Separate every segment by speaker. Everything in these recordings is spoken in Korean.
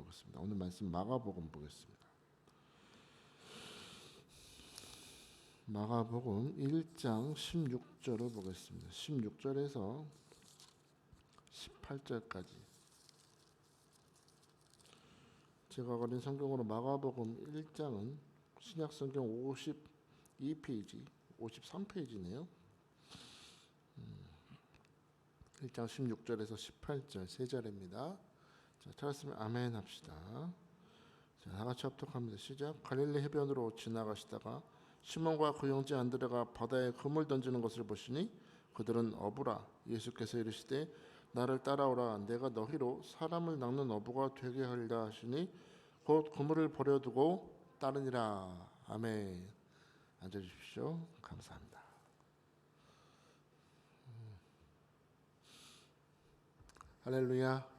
Speaker 1: 보겠습니다. 오늘 말씀 마가복음 보겠습니다. 마가복음 1장 16절을 보겠습니다. 16절에서 18절까지. 제가 가진 성경으로 마가복음 1장은 신약성경 52페이지, 53페이지네요. 1장 16절에서 18절 세 절입니다. 자, 찾았으면 아멘 합시다. 자, 다같이 합독합니다. 시작. 갈릴리 해변으로 지나가시다가 시몬과 그 형제 안드레가 바다에 그물 던지는 것을 보시니 그들은 어부라. 예수께서 이르시되 나를 따라오라. 내가 너희로 사람을 낚는 어부가 되게 하리라 하시니 곧 그물을 버려두고 따르니라. 아멘. 앉아주십시오. 감사합니다. 할렐루야.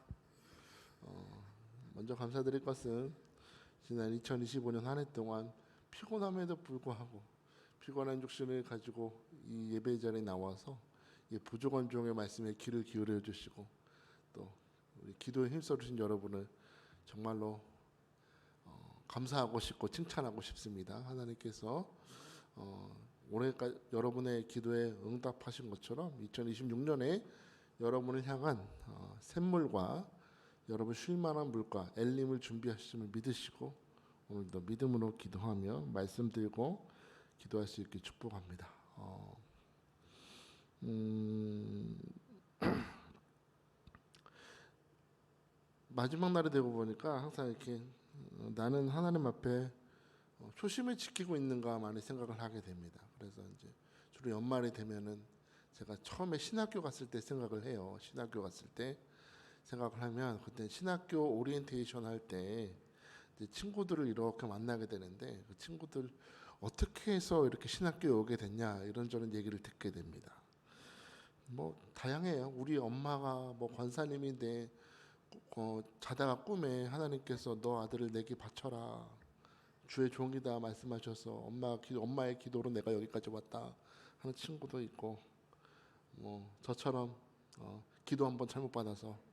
Speaker 1: 먼저 감사드릴 것은 지난 2025년 한 해 동안 피곤함에도 불구하고 피곤한 육신을 가지고 이 예배 자리에 나와서 이 부족한 종의 말씀에 귀를 기울여 주시고 또 우리 기도에 힘써주신 여러분을 정말로 감사하고 싶고 칭찬하고 싶습니다. 하나님께서 올해까지 여러분의 기도에 응답하신 것처럼 2026년에 여러분을 향한 샘물과 여러분 쉴만한 물과 엘림을 준비하심을 믿으시고 오늘도 믿음으로 기도하며 말씀 들고 기도할 수 있게 축복합니다. 마지막 날이 되고 보니까 항상 이렇게 나는 하나님 앞에 초심을 지키고 있는가 많이 생각을 하게 됩니다. 그래서 이제 주로 연말이 되면은 제가 처음에 신학교 갔을 때 생각을 해요. 신학교 갔을 때 생각을 하면 그때 신학교 오리엔테이션 할 때 친구들을 이렇게 만나게 되는데 그 친구들 어떻게 해서 이렇게 신학교에 오게 됐냐 이런저런 얘기를 듣게 됩니다. 뭐 다양해요. 우리 엄마가 뭐 권사님인데 자다가 꿈에 하나님께서 너 아들을 내게 바쳐라. 주의 종이다 말씀하셔서 엄마의 기도로 내가 여기까지 왔다 하는 친구도 있고 뭐 저처럼 기도 한번 잘못 받아서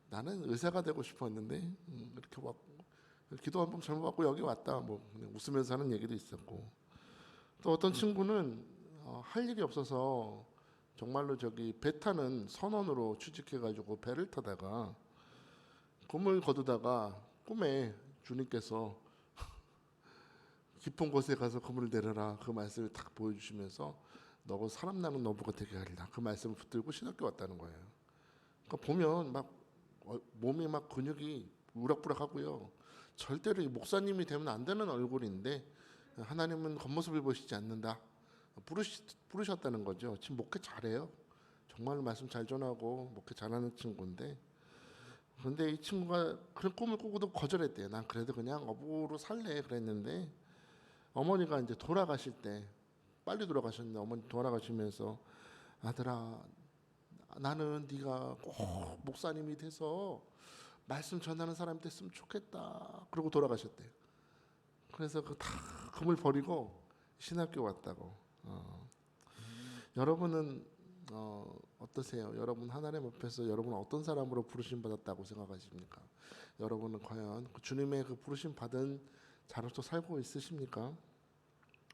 Speaker 1: 나는 의사가 되고 싶었는데 이렇게 왔고 기도 한번 잘못 받고 여기 왔다 뭐 그냥 웃으면서 하는 얘기도 있었고 또 어떤 친구는 할 일이 없어서 정말로 저기 배 타는 선원으로 취직해가지고 배를 타다가 꿈을 거두다가 꿈에 주님께서 깊은 곳에 가서 그물을 내려라 그 말씀을 딱 보여주시면서 너가 사람 나는 어부가 되게 하리라 그 말씀을 붙들고 신학교 왔다는 거예요. 그러니까 보면 막 몸이 막 근육이 우락부락하고요. 절대로 목사님이 되면 안 되는 얼굴인데 하나님은 겉모습을 보시지 않는다. 부르셨다는 거죠. 지금 목회 잘해요. 정말 말씀 잘 전하고 목회 잘하는 친구인데 그런데 이 친구가 그런 꿈을 꾸고도 거절했대요. 난 그래도 그냥 어부로 살래 그랬는데 어머니가 이제 돌아가실 때 빨리 돌아가셨는데 어머니 돌아가시면서 아들아 나는 네가 꼭 목사님이 돼서 말씀 전하는 사람이 됐으면 좋겠다. 그러고 돌아가셨대요. 그래서 그 다 금을 버리고 신학교 왔다고. 여러분은 어떠세요? 여러분 하나님 앞에서 여러분은 어떤 사람으로 부르심 받았다고 생각하십니까? 여러분은 과연 주님의 그 부르심 받은 자로서 살고 있으십니까?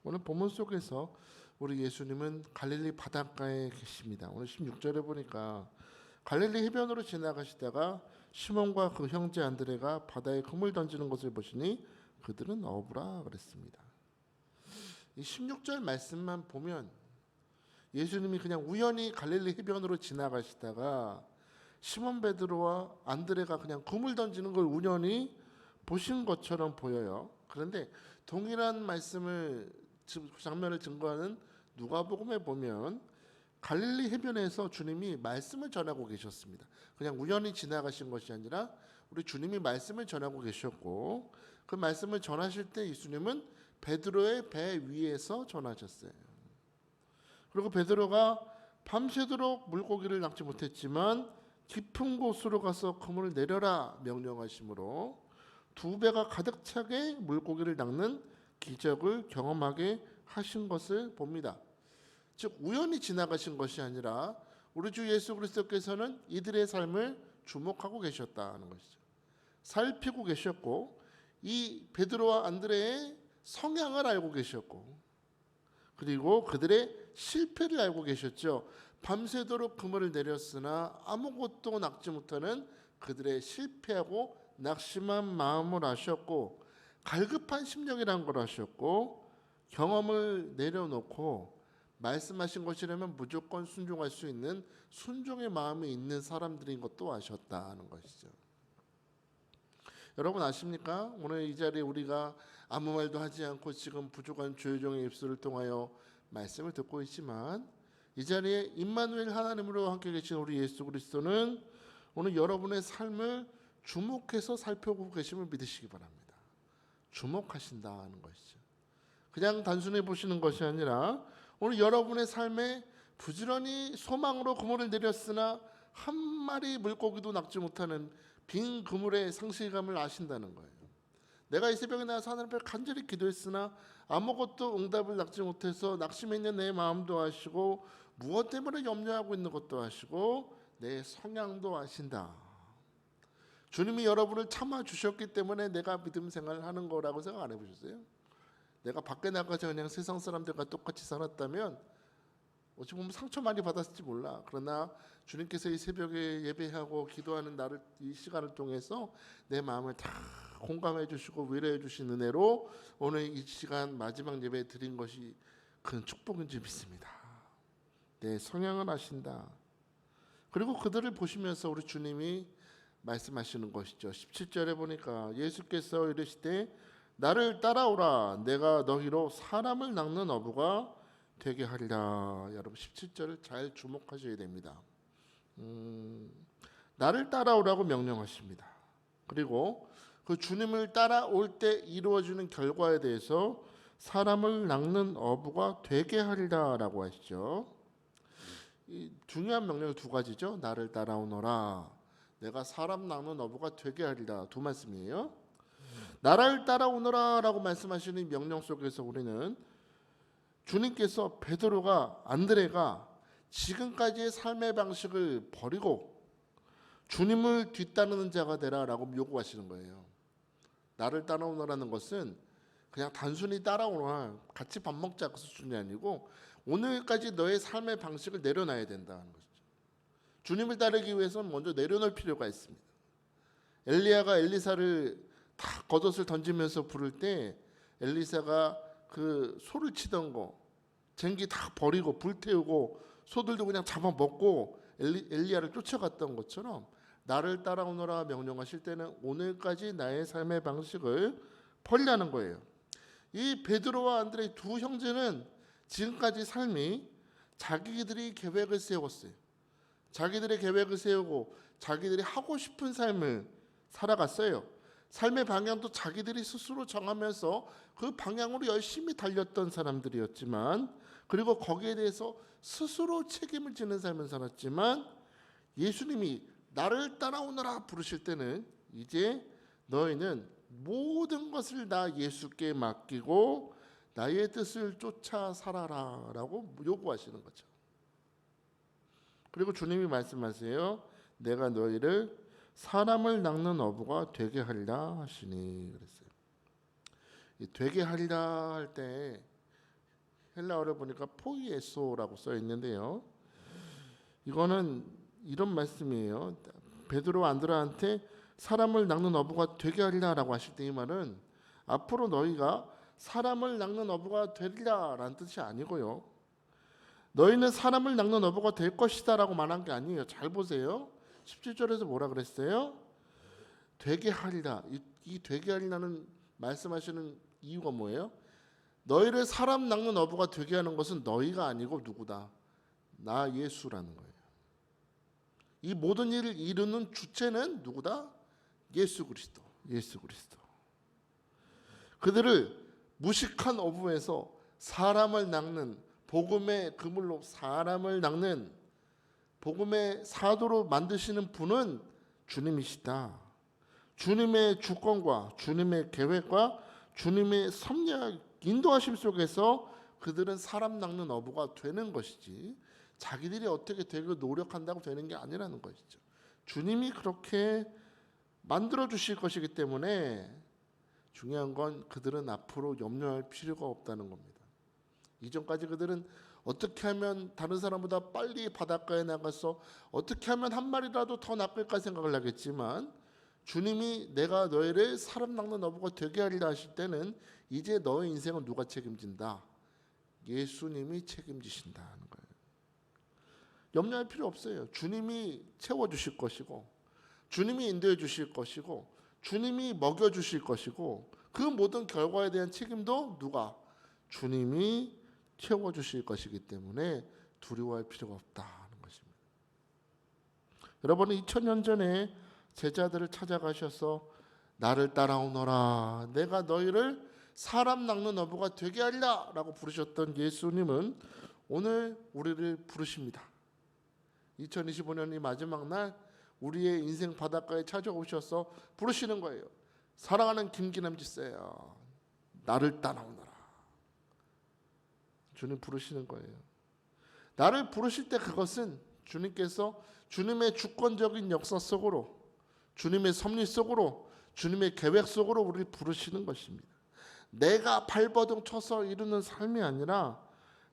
Speaker 1: 오늘 본문 속에서 우리 예수님은 갈릴리 바닷가에 계십니다. 오늘 16절에 보니까 갈릴리 해변으로 지나가시다가 시몬과 그 형제 안드레가 바다에 그물 던지는 것을 보시니 그들은 어부라 그랬습니다. 이 16절 말씀만 보면 예수님이 그냥 우연히 갈릴리 해변으로 지나가시다가 시몬 베드로와 안드레가 그냥 그물 던지는 걸 우연히 보신 것처럼 보여요. 그런데 동일한 장면을 증거하는 누가복음에 보면 갈릴리 해변에서 주님이 말씀을 전하고 계셨습니다. 그냥 우연히 지나가신 것이 아니라 우리 주님이 말씀을 전하고 계셨고 그 말씀을 전하실 때 예수님은 베드로의 배 위에서 전하셨어요. 그리고 베드로가 밤새도록 물고기를 낚지 못했지만 깊은 곳으로 가서 그물을 내려라 명령하심으로 두 배가 가득 차게 물고기를 낚는 기적을 경험하게 하신 것을 봅니다. 즉 우연히 지나가신 것이 아니라 우리 주 예수 그리스도께서는 이들의 삶을 주목하고 계셨다는 것이죠. 살피고 계셨고 이 베드로와 안드레의 성향을 알고 계셨고 그리고 그들의 실패를 알고 계셨죠. 밤새도록 그물을 내렸으나 아무것도 낚지 못하는 그들의 실패하고 낙심한 마음을 아셨고 갈급한 심령이란 걸 아셨고 경험을 내려놓고 말씀하신 것이라면 무조건 순종할 수 있는 순종의 마음이 있는 사람들인 것도 아셨다는 것이죠. 여러분 아십니까? 오늘 이 자리에 우리가 아무 말도 하지 않고 지금 부족한 조여정의 입술을 통하여 말씀을 듣고 있지만 이 자리에 임마누엘 하나님으로 함께 계신 우리 예수 그리스도는 오늘 여러분의 삶을 주목해서 살펴보고 계심을 믿으시기 바랍니다. 주목하신다는 것이죠. 그냥 단순히 보시는 것이 아니라 오늘 여러분의 삶에 부지런히 소망으로 그물을 내렸으나 한 마리 물고기도 낚지 못하는 빈 그물의 상실감을 아신다는 거예요. 내가 이 새벽에 나와서 하나님 앞에 간절히 기도했으나 아무것도 응답을 낚지 못해서 낙심해 있는 내 마음도 아시고 무엇 때문에 염려하고 있는 것도 아시고 내 성향도 아신다. 주님이 여러분을 참아주셨기 때문에 내가 믿음 생활을 하는 거라고 생각 안 해보셨어요? 내가 밖에 나가서 그냥 세상 사람들과 똑같이 살았다면 어찌 보면 상처 많이 받았을지 몰라. 그러나 주님께서 이 새벽에 예배하고 기도하는 나를 이 시간을 통해서 내 마음을 다 공감해 주시고 위로해 주신 은혜로 오늘 이 시간 마지막 예배 드린 것이 큰 축복인 줄 믿습니다. 내 성향을 아신다. 그리고 그들을 보시면서 우리 주님이 말씀하시는 것이죠. 17절에 보니까 예수께서 이르시되 나를 따라오라 내가 너희로 사람을 낚는 어부가 되게 하리라. 여러분 17절을 잘 주목하셔야 됩니다. 나를 따라오라고 명령하십니다. 그리고 그 주님을 따라올 때 이루어지는 결과에 대해서 사람을 낚는 어부가 되게 하리라라고 하시죠. 이 중요한 명령이 두 가지죠. 나를 따라오너라. 내가 사람 낚는 어부가 되게 하리라. 두 말씀이에요. 나를 따라오너라라고 말씀하시는 명령 속에서 우리는 주님께서 베드로가 안드레가 지금까지의 삶의 방식을 버리고 주님을 뒤따르는 자가 되라라고 요구하시는 거예요. 나를 따라오너라는 것은 그냥 단순히 따라오너라 같이 밥 먹자 그 수준이 아니고 오늘까지 너의 삶의 방식을 내려놔야 된다는 것이죠. 주님을 따르기 위해서는 먼저 내려놓을 필요가 있습니다. 엘리야가 엘리사를 다 겉옷을 던지면서 부를 때 엘리사가 그 소를 치던 거 쟁기 다 버리고 불태우고 소들도 그냥 잡아먹고 엘리야를 쫓아갔던 것처럼 나를 따라오너라 명령하실 때는 오늘까지 나의 삶의 방식을 버리라는 거예요. 이 베드로와 안드레 두 형제는 지금까지 삶이 자기들이 계획을 세웠어요. 자기들의 계획을 세우고 자기들이 하고 싶은 삶을 살아갔어요. 삶의 방향도 자기들이 스스로 정하면서 그 방향으로 열심히 달렸던 사람들이었지만 그리고 거기에 대해서 스스로 책임을 지는 삶을 살았지만 예수님이 나를 따라오너라 부르실 때는 이제 너희는 모든 것을 다 예수께 맡기고 나의 뜻을 쫓아 살아라 라고 요구하시는 거죠. 그리고 주님이 말씀하세요. 내가 너희를 사람을 낚는 어부가 되게 하리라 하시니 그랬어요. 이 되게 하리라 할 때 헬라어를 보니까 포이에소라고 써 있는데요. 이거는 이런 말씀이에요. 베드로 안드레한테 사람을 낚는 어부가 되게 하리라라고 하실 때 이 말은 앞으로 너희가 사람을 낚는 어부가 되리라라는 뜻이 아니고요. 너희는 사람을 낚는 어부가 될 것이다라고 말한 게 아니에요. 잘 보세요. 17절에서 뭐라 그랬어요? 되게 하리라. 이 되게 하리라는 말씀하시는 이유가 뭐예요? 너희를 사람 낚는 어부가 되게 하는 것은 너희가 아니고 누구다? 나 예수라는 거예요. 이 모든 일을 이루는 주체는 누구다? 예수 그리스도. 예수 그리스도. 그들을 무식한 어부에서 사람을 낚는 복음의 그물로 사람을 낚는 복음의 사도로 만드시는 분은 주님이시다. 주님의 주권과 주님의 계획과 주님의 섭리와 인도하심 속에서 그들은 사람 낚는 어부가 되는 것이지 자기들이 어떻게 되고 노력한다고 되는 게 아니라는 것이죠. 주님이 그렇게 만들어 주실 것이기 때문에 중요한 건 그들은 앞으로 염려할 필요가 없다는 겁니다. 이전까지 그들은 어떻게 하면 다른 사람보다 빨리 바닷가에 나가서 어떻게 하면 한 마리라도 더 낚을까 생각을 하겠지만, 주님이 내가 너희를 사람 낚는 어부가 되게 하리라 하실 때는 이제 너의 인생은 누가 책임진다? 예수님이 책임지신다는 거예요. 염려할 필요 없어요. 주님이 채워주실 것이고, 주님이 인도해 주실 것이고, 주님이 먹여주실 것이고, 그 모든 결과에 대한 책임도 누가? 주님이 채워주실 것이기 때문에 두려워할 필요가 없다는 것입니다. 여러분은 2000년 전에 제자들을 찾아가셔서 나를 따라오너라, 내가 너희를 사람 낚는 어부가 되게 하리라 라고 부르셨던 예수님은 오늘 우리를 부르십니다. 2025년이 마지막 날 우리의 인생 바닷가에 찾아오셔서 부르시는 거예요. 사랑하는 김기남 지사야, 나를 따라오너라. 주님 부르시는 거예요. 나를 부르실 때 그것은 주님께서 주님의 주권적인 역사 속으로, 주님의 섭리 속으로, 주님의 계획 속으로 우리를 부르시는 것입니다. 내가 발버둥 쳐서 이루는 삶이 아니라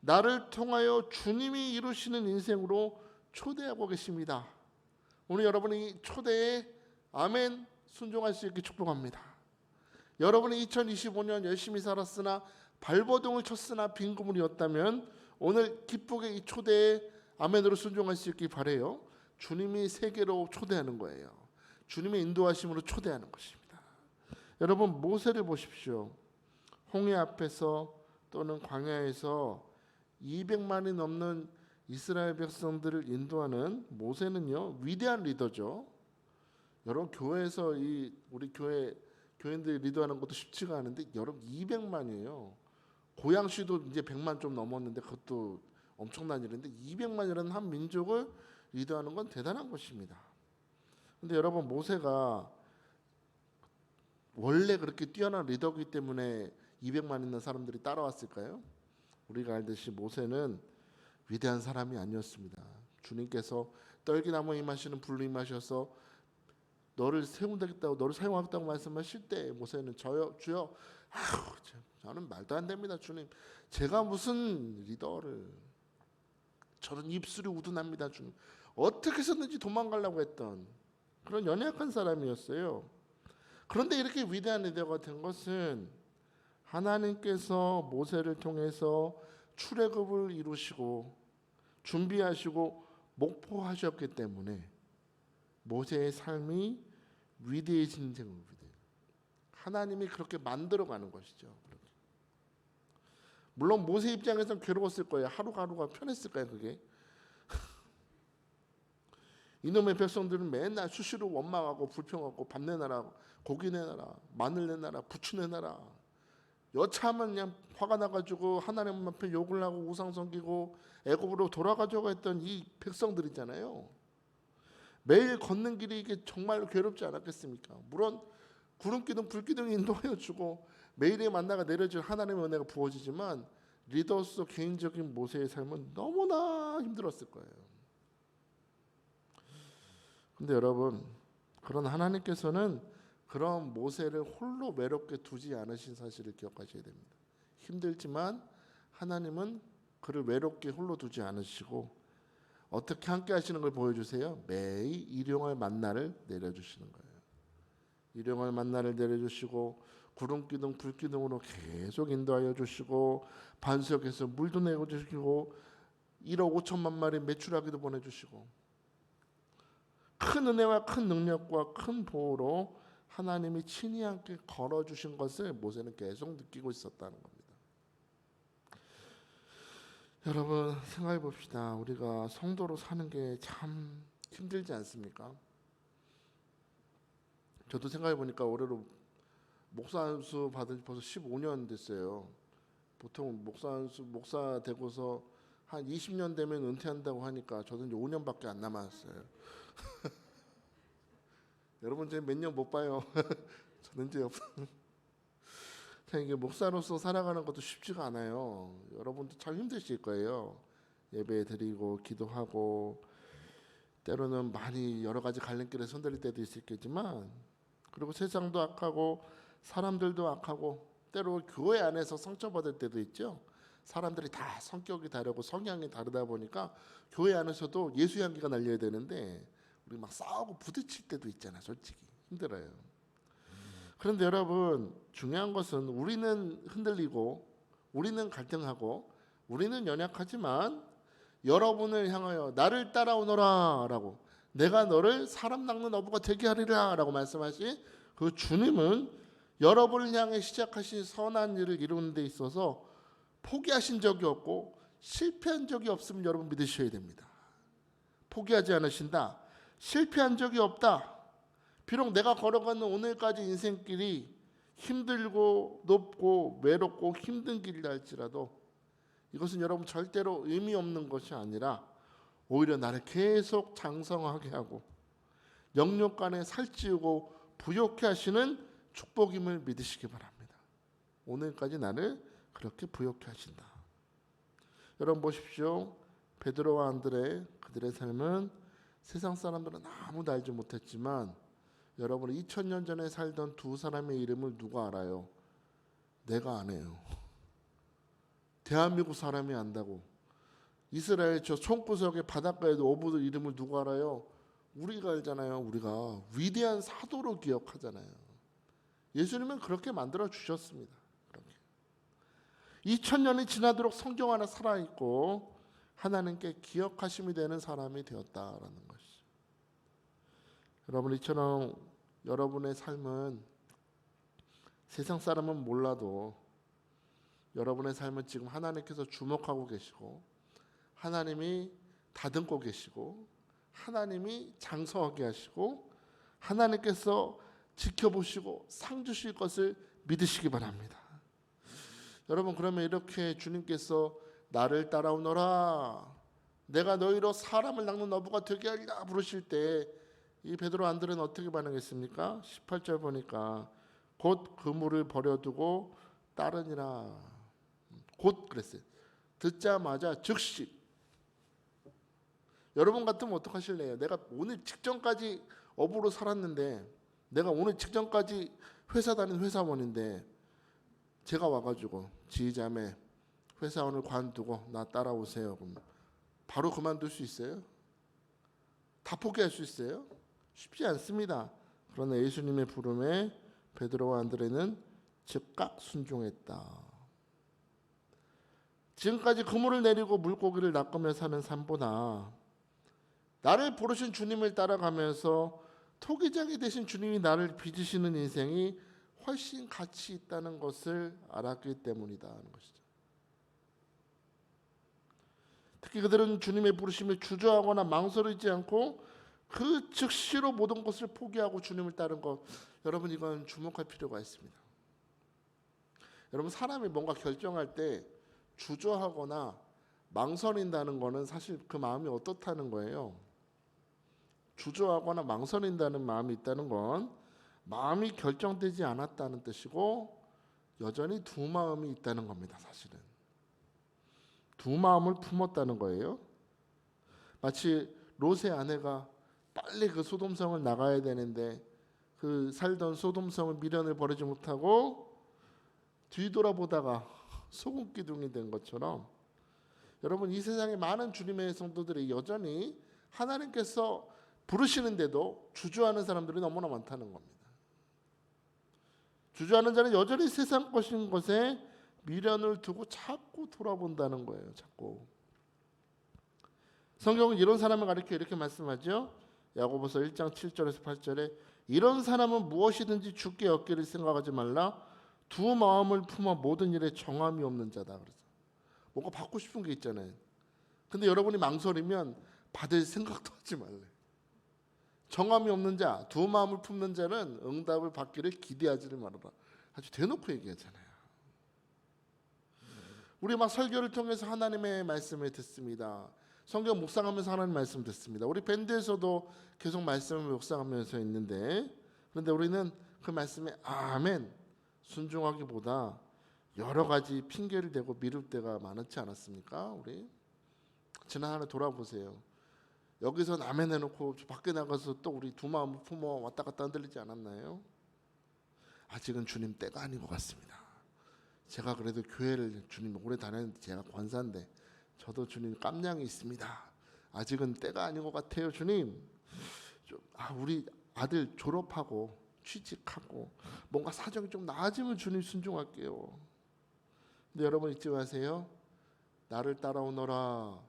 Speaker 1: 나를 통하여 주님이 이루시는 인생으로 초대하고 계십니다. 오늘 여러분이 초대에 아멘 순종할 수 있게 축복합니다. 여러분이 2025년 열심히 살았으나 발버둥을 쳤으나 빈 그물이었다면 오늘 기쁘게 이 초대에 아멘으로 순종할 수 있길 바라요. 주님이 세계로 초대하는 거예요. 주님의 인도하심으로 초대하는 것입니다. 여러분, 모세를 보십시오. 홍해 앞에서 또는 광야에서 200만이 넘는 이스라엘 백성들을 인도하는 모세는요, 위대한 리더죠. 여러분, 교회에서 우리 교인들이 리더하는 것도 쉽지가 않은데 여러분 200만이에요. 고양시도 이제 100만 좀 넘었는데 그것도 엄청난 일인데 200만이라는 한 민족을 리더하는 건 대단한 것입니다. 근데 여러분, 모세가 원래 그렇게 뛰어난 리더이기 때문에 200만 있는 사람들이 따라왔을까요? 우리가 알듯이 모세는 위대한 사람이 아니었습니다. 주님께서 떨기나무 임하시는 불로 임하셔서 너를 세운다겠다고, 너를 사용하겠다고 말씀하실 때 모세는 주여, 저는 말도 안 됩니다. 주님, 제가 무슨 리더를, 저는 입술이 우둔합니다. 주님, 어떻게 해서든지 도망가려고 했던 그런 연약한 사람이었어요. 그런데 이렇게 위대한 리더가 된 것은 하나님께서 모세를 통해서 출애굽을 이루시고 준비하시고 목포하셨기 때문에 모세의 삶이 위대해진 겁니다. 하나님이 그렇게 만들어가는 것이죠. 물론 모세 입장에서는 괴로웠을 거예요. 하루가 편했을까요? 그게? 이놈의 백성들은 맨날 수시로 원망하고 불평하고 밥 내놔라, 고기 내놔라, 마늘 내놔라, 부추 내놔라. 여차하면 그냥 화가 나가지고 하나님 앞에 욕을 하고 우상 섬기고 애굽으로 돌아가자고 했던 이 백성들이잖아요. 매일 걷는 길이 이게 정말로 괴롭지 않았겠습니까? 물론 구름기둥 불기둥이 인도하여 주고 매일의 만나가 내려질 하나님의 은혜가 부어지지만 리더로서 개인적인 모세의 삶은 너무나 힘들었을 거예요. 근데 여러분, 그런 하나님께서는 그런 모세를 홀로 외롭게 두지 않으신 사실을 기억하셔야 됩니다. 힘들지만 하나님은 그를 외롭게 홀로 두지 않으시고 어떻게 함께 하시는 걸 보여주세요. 매일 일용할 만나를 내려주시는 거예요. 일용할 만나를 내려주시고 구름기둥 불기둥으로 계속 인도하여 주시고 반석에서 물도 내어주시고 1억 5천만 마리 메추라기도 보내주시고 큰 은혜와 큰 능력과 큰 보호로 하나님이 친히 함께 걸어주신 것을 모세는 계속 느끼고 있었다는 겁니다. 여러분, 생각해 봅시다. 우리가 성도로 사는 게 참 힘들지 않습니까? 저도 생각해 보니까 올해로 목사 안수 받은 지 벌써 15년 됐어요. 보통 목사 되고서 한 20년 되면 은퇴한다고 하니까 저도 이제 5년밖에 안 남았어요. 여러분 이제 몇 년 못 봐요. 저는 이제 이게 목사로서 살아가는 것도 쉽지가 않아요. 여러분도 참 힘드실 거예요. 예배 드리고 기도하고 때로는 많이 여러 가지 갈림길에 손들릴 때도 있겠지만, 그리고 세상도 악하고 사람들도 악하고 때로 교회 안에서 상처받을 때도 있죠. 사람들이 다 성격이 다르고 성향이 다르다 보니까 교회 안에서도 예수 향기가 날려야 되는데 우리 막 싸우고 부딪힐 때도 있잖아요. 솔직히 힘들어요. 그런데 여러분, 중요한 것은 우리는 흔들리고 우리는 갈등하고 우리는 연약하지만 여러분을 향하여 나를 따라오너라 라고, 내가 너를 사람 낚는 어부가 되게 하리라 라고 말씀하신 그 주님은 여러분을 향해 시작하신 선한 일을 이루는 데 있어서 포기하신 적이 없고 실패한 적이 없음을 여러분 믿으셔야 됩니다. 포기하지 않으신다. 실패한 적이 없다. 비록 내가 걸어가는 오늘까지 인생길이 힘들고 높고 외롭고 힘든 길이라 할지라도 이것은 여러분 절대로 의미 없는 것이 아니라 오히려 나를 계속 장성하게 하고 영육간에 살찌우고 부욕케 하시는 축복임을 믿으시기 바랍니다. 오늘까지 나를 그렇게 부욕케 하신다. 여러분 보십시오. 베드로와 안드레, 그들의 삶은 세상 사람들은 아무도 알지 못했지만 여러분 2000년 전에 살던 두 사람의 이름을 누가 알아요? 내가 안 해요. 대한민국 사람이 안다고. 이스라엘 저 총구석의 바닷가에도 어부들 이름을 누가 알아요? 우리가 알잖아요. 우리가 위대한 사도로 기억하잖아요. 예수님은 그렇게 만들어 주셨습니다. 2000년이 지나도록 성경 안에 살아있고 하나님께 기억하심이 되는 사람이 되었다라는 것이죠. 여러분, 이처럼 여러분의 삶은 세상 사람은 몰라도 여러분의 삶은 지금 하나님께서 주목하고 계시고 하나님이 다듬고 계시고 하나님이 장성하게 하시고 하나님께서 지켜보시고 상 주실 것을 믿으시기 바랍니다. 여러분, 그러면 이렇게 주님께서 나를 따라오너라, 내가 너희로 사람을 낚는 어부가 되게 하리라 부르실 때 이 베드로 안드레는 어떻게 반응했습니까? 18절 보니까 곧 그물을 버려두고 따르니라. 곧 그랬어요. 듣자마자 즉시. 여러분 같으면 어떡하실래요? 내가 오늘 직전까지 어부로 살았는데, 내가 오늘 직전까지 회사 다니는 회사원인데 제가 와가지고 지휘자매 회사원을 관두고 나 따라오세요. 그럼 바로 그만둘 수 있어요? 다 포기할 수 있어요? 쉽지 않습니다. 그러나 예수님의 부름에 베드로와 안드레는 즉각 순종했다. 지금까지 그물을 내리고 물고기를 낚으며 사는 삶보다 나를 부르신 주님을 따라가면서 토기장이 되신 주님이 나를 빚으시는 인생이 훨씬 가치 있다는 것을 알았기 때문이다 하는 것이죠. 특히 그들은 주님의 부르심을 주저하거나 망설이지 않고 그 즉시로 모든 것을 포기하고 주님을 따른 것, 여러분 이건 주목할 필요가 있습니다. 여러분, 사람이 뭔가 결정할 때 주저하거나 망설인다는 것은 사실 그 마음이 어떻다는 거예요. 주저하거나 망설인다는 마음이 있다는 건 마음이 결정되지 않았다는 뜻이고 여전히 두 마음이 있다는 겁니다. 사실은 두 마음을 품었다는 거예요. 마치 롯의 아내가 빨리 그 소돔성을 나가야 되는데 그 살던 소돔성을 미련을 버리지 못하고 뒤돌아보다가 소금 기둥이 된 것처럼 여러분, 이 세상에 많은 주님의 성도들이 여전히 하나님께서 부르시는데도 주저하는 사람들이 너무나 많다는 겁니다. 주저하는 자는 여전히 세상 것인 것에 미련을 두고 자꾸 돌아본다는 거예요. 자꾸. 성경은 이런 사람을 가리켜 이렇게 말씀하죠. 야고보서 1장 7절에서 8절에 이런 사람은 무엇이든지 주께 얻기를 생각하지 말라. 두 마음을 품어 모든 일에 정함이 없는 자다. 그래서 뭔가 받고 싶은 게 있잖아요. 근데 여러분이 망설이면 받을 생각도 하지 말래. 정함이 없는 자, 두 마음을 품는 자는 응답을 받기를 기대하지를 말아라. 아주 대놓고 얘기하잖아요. 우리 막 설교를 통해서 하나님의 말씀을 듣습니다. 성경 묵상하면서 하나님 말씀 듣습니다. 우리 밴드에서도 계속 말씀을 묵상하면서 있는데, 그런데 우리는 그 말씀에 아멘 순종하기보다 여러 가지 핑계를 대고 미룰 때가 많지 않았습니까? 우리 지난 한 해 돌아보세요. 여기서 아멘 해놓고 밖에 나가서 또 우리 두 마음 품어 왔다 갔다 흔들리지 않았나요? 아직은 주님 때가 아닌 것 같습니다. 제가 그래도 교회를 주님 오래 다녔는데 제가 권사인데 저도 주님 깜냥이 있습니다. 아직은 때가 아닌 것 같아요. 주님 우리 아들 졸업하고 취직하고 뭔가 사정이 좀 나아지면 주님 순종할게요. 근데 여러분 잊지 마세요. 나를 따라오너라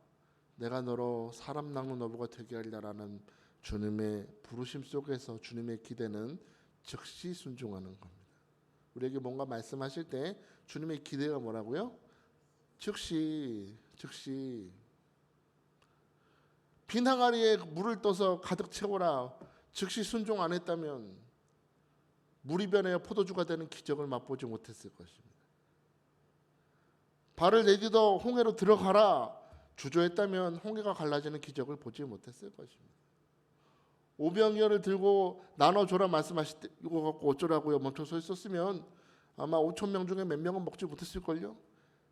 Speaker 1: 내가 너로 사람 낚는 어부가 되게 하리라라는 주님의 부르심 속에서 주님의 기대는 즉시 순종하는 겁니다. 우리에게 뭔가 말씀하실 때 주님의 기대가 뭐라고요? 즉시 빈 항아리에 물을 떠서 가득 채워라. 즉시 순종 안 했다면 물이 변하여 포도주가 되는 기적을 맛보지 못했을 것입니다. 발을 내디뎌 홍해로 들어가라. 주저했다면 홍해가 갈라지는 기적을 보지 못했을 것입니다. 오병이어를 들고 나눠줘라 말씀하실 때 이거 갖고 어쩌라고요 멈춰 서 있었으면 아마 5,000명 중에 몇 명은 먹지 못했을걸요.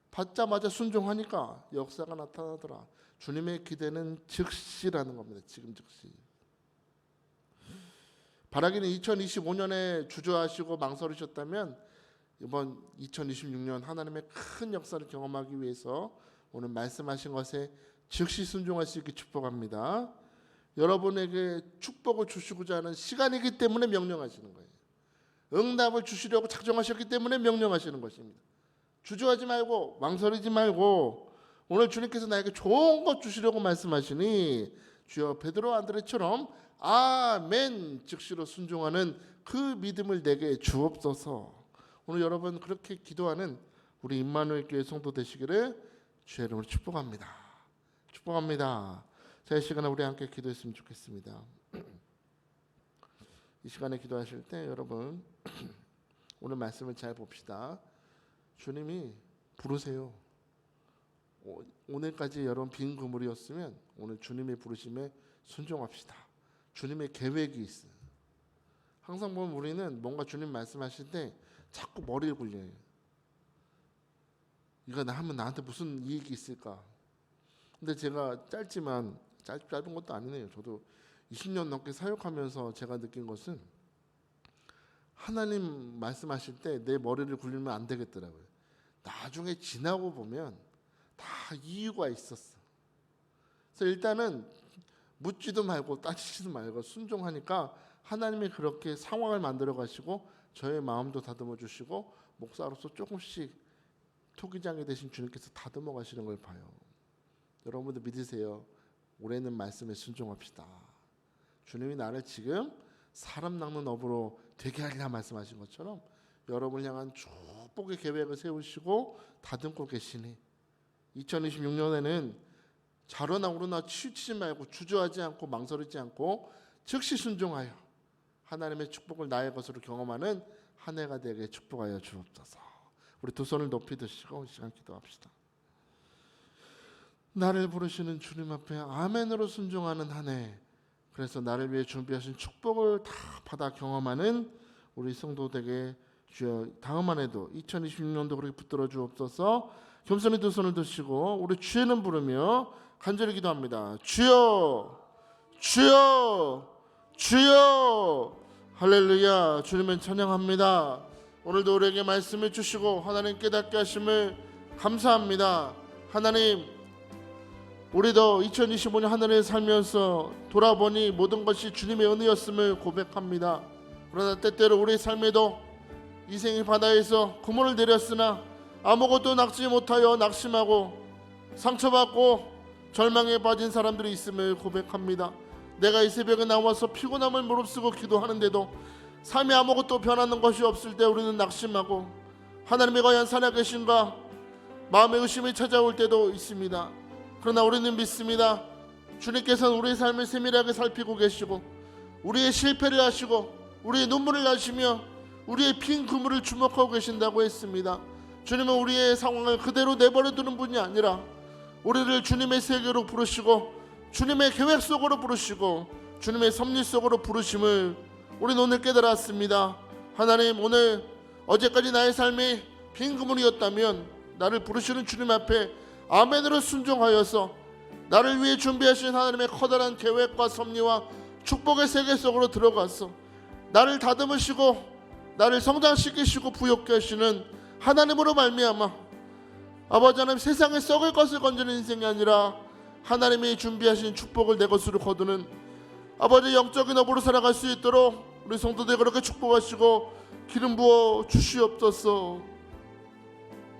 Speaker 1: 받자마자 순종하니까 역사가 나타나더라. 주님의 기대는 즉시라는 겁니다. 지금 즉시. 바라기는 2025년에 주저하시고 망설이셨다면 이번 2026년 하나님의 큰 역사를 경험하기 위해서 오늘 말씀하신 것에 즉시 순종할 수 있게 축복합니다. 여러분에게 축복을 주시고자 하는 시간이기 때문에 명령하시는 거예요. 응답을 주시려고 작정하셨기 때문에 명령하시는 것입니다. 주저하지 말고 망설이지 말고 오늘 주님께서 나에게 좋은 것 주시려고 말씀하시니 주여 베드로 안드레처럼 아멘 즉시로 순종하는 그 믿음을 내게 주옵소서. 오늘 여러분 그렇게 기도하는 우리 임마누엘 교회 성도 되시기를 주의 이름으로 축복합니다. 축복합니다. 자, 이 시간에 우리 함께 기도했으면 좋겠습니다. 이 시간에 기도하실 때 여러분 오늘 말씀을 잘 봅시다. 주님이 부르세요. 오늘까지 여러분 빈 그물이었으면 오늘 주님의 부르심에 순종합시다. 주님의 계획이 있어요. 항상 보면 우리는 뭔가 주님 말씀하실 때 자꾸 머리를 굴려요. 이거 나 하면 나한테 무슨 이익이 있을까? 근데 제가 짧은 것도 아니네요. 저도 20년 넘게 사역하면서 제가 느낀 것은 하나님 말씀하실 때 내 머리를 굴리면 안 되겠더라고요. 나중에 지나고 보면 다 이유가 있었어. 그래서 일단은 묻지도 말고 따지지도 말고 순종하니까 하나님이 그렇게 상황을 만들어 가시고 저의 마음도 다듬어 주시고 목사로서 조금씩 토기장이 되신 주님께서 다듬어 가시는 걸 봐요. 여러분도 믿으세요. 올해는 말씀에 순종합시다. 주님이 나를 지금 사람 낚는 어부로 되게 하리라 말씀하신 것처럼 여러분을 향한 축복의 계획을 세우시고 다듬고 계시니 2026년에는 좌로나 우로나 치우치지 말고 주저하지 않고 망설이지 않고 즉시 순종하여 하나님의 축복을 나의 것으로 경험하는 한 해가 되게 축복하여 주옵소서. 우리 두 손을 높이 드시고 이 시간 기도합시다. 나를 부르시는 주님 앞에 아멘으로 순종하는 한 해, 그래서 나를 위해 준비하신 축복을 다 받아 경험하는 우리 성도되게 주여 다음 한 해도 2026년도 그렇게 붙들어 주옵소서. 겸손히 두 손을 드시고 우리 주의 이름 부르며 간절히 기도합니다. 주여 주여 주여. 할렐루야. 주님을 찬양합니다. 오늘도 우리에게 말씀해 주시고 하나님 깨닫게 하심을 감사합니다. 하나님, 우리도 2025년 한 해를 살면서 돌아보니 모든 것이 주님의 은혜였음을 고백합니다. 그러나 때때로 우리의 삶에도 이생의 바다에서 그물을 내렸으나 아무것도 낚지 못하여 낙심하고 상처받고 절망에 빠진 사람들이 있음을 고백합니다. 내가 이 새벽에 나와서 피곤함을 무릅쓰고 기도하는데도 삶에 아무것도 변하는 것이 없을 때 우리는 낙심하고 하나님이 과연 살아계신가 마음의 의심이 찾아올 때도 있습니다. 그러나 우리는 믿습니다. 주님께서는 우리의 삶을 세밀하게 살피고 계시고 우리의 실패를 아시고 우리의 눈물을 아시며 우리의 빈 그물을 주목하고 계신다고 했습니다. 주님은 우리의 상황을 그대로 내버려 두는 분이 아니라 우리를 주님의 세계로 부르시고 주님의 계획 속으로 부르시고 주님의 섭리 속으로 부르심을 우리는 오늘 깨달았습니다. 하나님, 오늘 어제까지 나의 삶이 빈 그물이었다면 나를 부르시는 주님 앞에 아멘으로 순종하여서 나를 위해 준비하신 하나님의 커다란 계획과 섭리와 축복의 세계 속으로 들어가서 나를 다듬으시고 나를 성장시키시고 부욕케 하시는 하나님으로 말미암아 아버지 하나님, 세상에 썩을 것을 건지는 인생이 아니라 하나님이 준비하신 축복을 내 것으로 거두는 아버지 영적인 업으로 살아갈 수 있도록 우리 성도들 그렇게 축복하시고 기름 부어 주시옵소서.